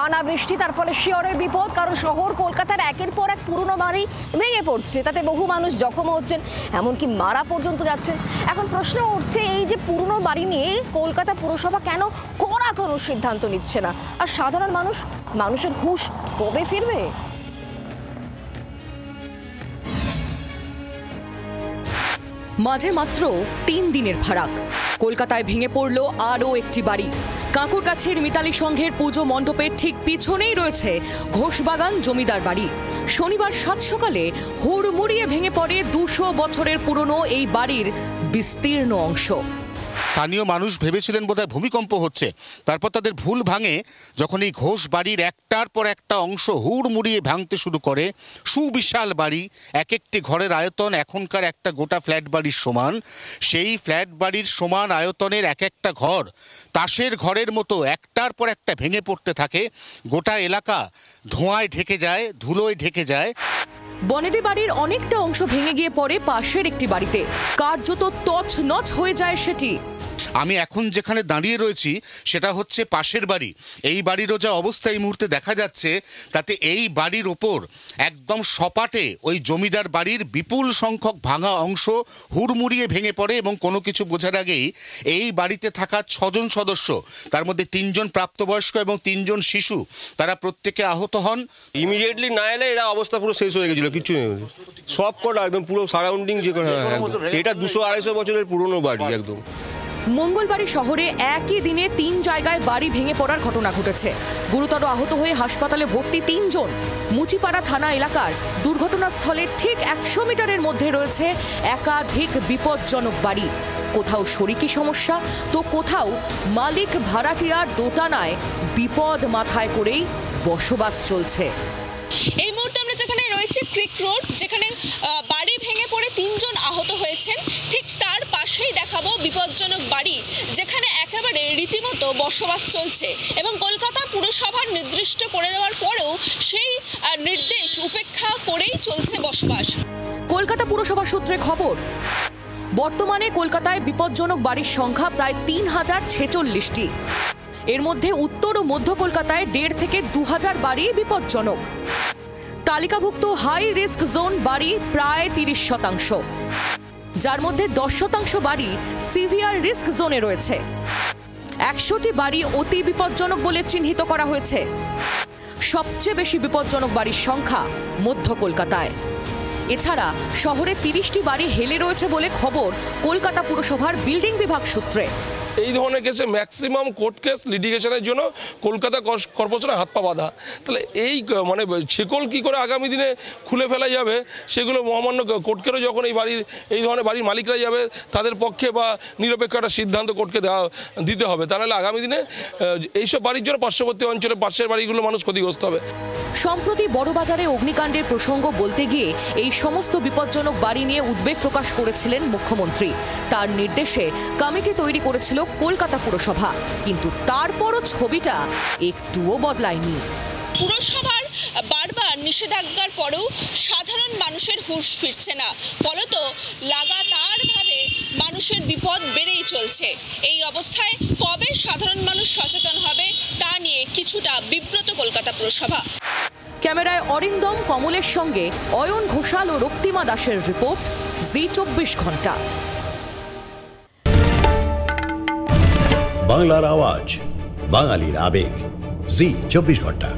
টানা বৃষ্টি, তার ফলে শিয়রে বিপদ, কারণ শহর কলকাতার একের পর এক পুরনো বাড়ি ভেঙে পড়ছে, তাতে বহু মানুষ জখম হচ্ছেন, এমনকি মারা পর্যন্ত যাচ্ছেন। এখন প্রশ্ন উঠছে, এই যে পুরনো বাড়ি নিয়ে কলকাতা পুরসভা কেন কড়া কোনো সিদ্ধান্ত নিচ্ছে না, আর সাধারণ মানুষের হুঁশ কবে ফিরবে? মাঝে মাত্র ৩ দিনের ফারাক, কলকাতায় ভেঙে পড়ল আরও একটি বাড়ি। কাঁকুরগাছির মিতালি সংঘের পুজো মণ্ডপের ঠিক পিছনেই রয়েছে ঘোষবাগান জমিদার বাড়ি। শনিবার সাত সকালে হুড়মুড়িয়ে ভেঙে পড়ে ২০০ বছরের পুরনো এই বাড়ির বিস্তীর্ণ অংশ। স্থানীয় মানুষ ভেবেছিলেন বোধহয় ভূমিকম্প হচ্ছে, তারপর তাদের ভুল ভাঙে যখন এই ঘোষ বাড়ির একটার পর একটা অংশ হুড়মুড়িয়ে ভাঙতে শুরু করে। সুবিশাল বাড়ি, এক একটি ঘরের আয়তন এখনকার একটা গোটা ফ্ল্যাট বাড়ির সমান। সেই ফ্ল্যাট বাড়ির সমান আয়তনের এক একটা ঘর তাসের ঘরের মতো একটার পর একটা ভেঙে পড়তে থাকে। গোটা এলাকা ধোঁয়ায় ঢেকে যায়, ধুলোয় ঢেকে যায়। বনেদি বাড়ির অনেকটা অংশ ভেঙে গিয়ে পড়ে পাশের একটি বাড়িতে, কার্যত তছনছ হয়ে যায় সেটি। আমি এখন যেখানে দাঁড়িয়ে রয়েছি সেটা হচ্ছে পাশের বাড়ি। এই বাড়িরও যা অবস্থা এই মুহূর্তে দেখা যাচ্ছে, তাতে এই বাড়ির ওপর একদম সপাটে ওই জমিদার বাড়ির বিপুল সংখ্যক ভাঙা অংশ হুড়মুড়িয়ে ভেঙে পড়ে, এবং কোনো কিছু বোঝার আগেই এই বাড়িতে থাকা 6 জন সদস্য, তার মধ্যে 3 জন প্রাপ্তবয়স্ক এবং 3 জন শিশু, তারা প্রত্যেকে আহত হন। ইমিডিয়েটলি না এলে এরা অবস্থা পুরো শেষ হয়ে গেছিল, কিছু নেই, সব কটা একদম পুরো সারাউন্ডিং যে এটা 200-250 বছরের পুরনো বাড়ি একদম। মঙ্গলবারই শহরে একই দিনে 3 জায়গায় বাড়ি ভেঙে পড়ার ঘটনা ঘটেছে। গুরুতর আহত হয়ে হাসপাতালে ভর্তি 3 জন। মুচিপাড়া থানা এলাকার দুর্ঘটনাস্থলে ঠিক 100 মিটারের মধ্যে রয়েছে একাধিক বিপজ্জনক বাড়ি। কোথাও শরিকি সমস্যা, তো কোথাও মালিক ভাড়াটিয়ার দোটানায় বিপদ মাথায় করেই বসবাস চলছে। এই মুহূর্তে আমরা যেখানে রয়েছে ক্রিক রোড, যেখানে বাড়ি ভেঙে পড়ে 3 জন আহত হয়েছেন, ঠিক তার পাশেই দেখাবো বিপজ্জনক বাড়ি, যেখানে একেবারে রীতিমতো বসবাস চলছে, এবং কলকাতা পুরসভার নির্দিষ্ট করে দেওয়ার পরেও সেই নির্দেশ উপেক্ষা করেই চলছে বসবাস। কলকাতা পুরসভা সূত্রে খবর, বর্তমানে কলকাতায় বিপজ্জনক বাড়ির সংখ্যা প্রায় 3046টি। এর মধ্যে উত্তর ও মধ্য কলকাতায় 1.5 থেকে 2000 বাড়ি বিপজ্জনক। তালিকাভুক্ত হাই রিস্ক জোন বাড়ি প্রায় 30%, যার মধ্যে 10% বাড়ি সিভিয়ার রিস্ক জোনে রয়েছে। 100টি বাড়ি অতি বিপজ্জনক বলে চিহ্নিত করা হয়েছে। সবচেয়ে বেশি বিপজ্জনক বাড়ির সংখ্যা মধ্য কলকাতায়। এছাড়া শহরে 30টি বাড়ি হেলে রয়েছে বলে খবর কলকাতা পুরসভার বিল্ডিং বিভাগ সূত্রে। এই ধরনের কেসে ম্যাক্সিমাম কোর্ট কেস লিটিগেশনের জন্য কলকাতা কর্পোরেশনের হাত পা বাঁধা। তাহলে এই মানে শেকল কী করে আগামী দিনে খুলে ফেলা যাবে, সেগুলো মহামান্য কোর্টকেরও যখন এই ধরনের বাড়ির মালিকরা যাবে, তাদের পক্ষে বা নিরপেক্ষ একটা সিদ্ধান্ত কোর্টকে দিতে হবে। তা নাহলে আগামী দিনে এইসব বাড়ির জন্য পার্শ্ববর্তী অঞ্চলে পাশের বাড়িগুলো মানুষ ক্ষতিগ্রস্ত হবে। সম্প্রতি বড়বাজারে অগ্নিকাণ্ডের প্রসঙ্গ বলতে গিয়ে এই সমস্ত বিপজ্জনক বাড়ি নিয়ে উদ্বেগ প্রকাশ করেছিলেন মুখ্যমন্ত্রী। তার নির্দেশে কমিটি তৈরি করেছিল কলকাতা পুরসভা, কিন্তু তারপরও ছবিটা একটুও বদলায়নি। পুরসভার বারবার নিষেধাজ্ঞার পরেও সাধারণ মানুষের হুঁশ ফিরছে না, ফলত লাগাতারভাবে মানুষের বিপদ বেড়েই চলছে। এই অবস্থায় কবে সাধারণ মানুষ সচেতন হবে তা নিয়ে কিছুটা বিব্রত কলকাতা পুরসভা। ক্যামেরায় অরিন্দম কমলের সঙ্গে অয়ন ঘোষাল ও রক্তিমা দাসের রিপোর্ট, জি 24 ঘন্টা। বাংলার আওয়াজ, বাঙালির আবেগ, জি 24 ঘন্টা।